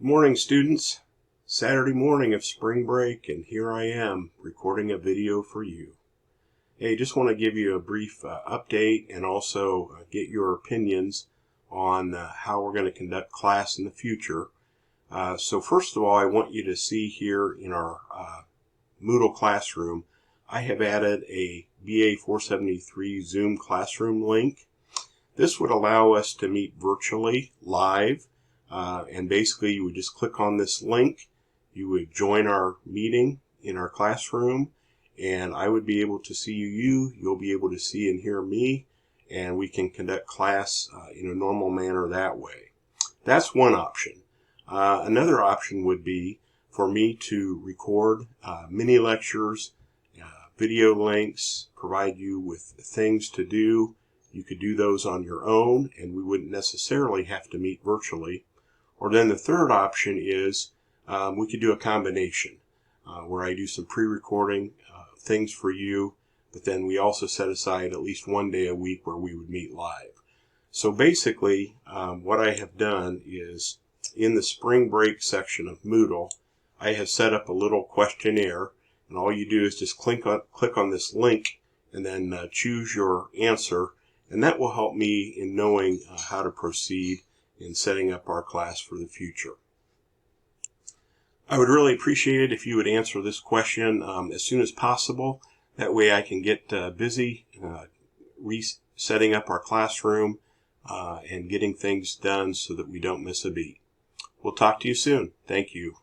Good morning, students. Saturday morning of spring break, and here I am recording a video for you. Hey, just want to give you a brief update and also get your opinions on how we're going to conduct class in the future. So first of all, I want you to see here in our Moodle classroom, I have added a BA 473 Zoom classroom link. This would allow us to meet virtually live. And basically you would just click on this link, you would join our meeting in our classroom, and I would be able to see you'll be able to see and hear me, and we can conduct class in a normal manner that way. That's one option. Another option would be for me to record mini lectures, video links, provide you with things to do. You could do those on your own, and we wouldn't necessarily have to meet virtually. Or then the third option is we could do a combination where I do some pre-recording things for you, but then we also set aside at least one day a week where we would meet live. So basically what I have done is in the spring break section of Moodle, I have set up a little questionnaire, and all you do is just click on this link and then choose your answer, and that will help me in knowing how to proceed in setting up our class for the future. I would really appreciate it if you would answer this question as soon as possible. That way I can get busy resetting up our classroom and getting things done so that we don't miss a beat. We'll talk to you soon. Thank you.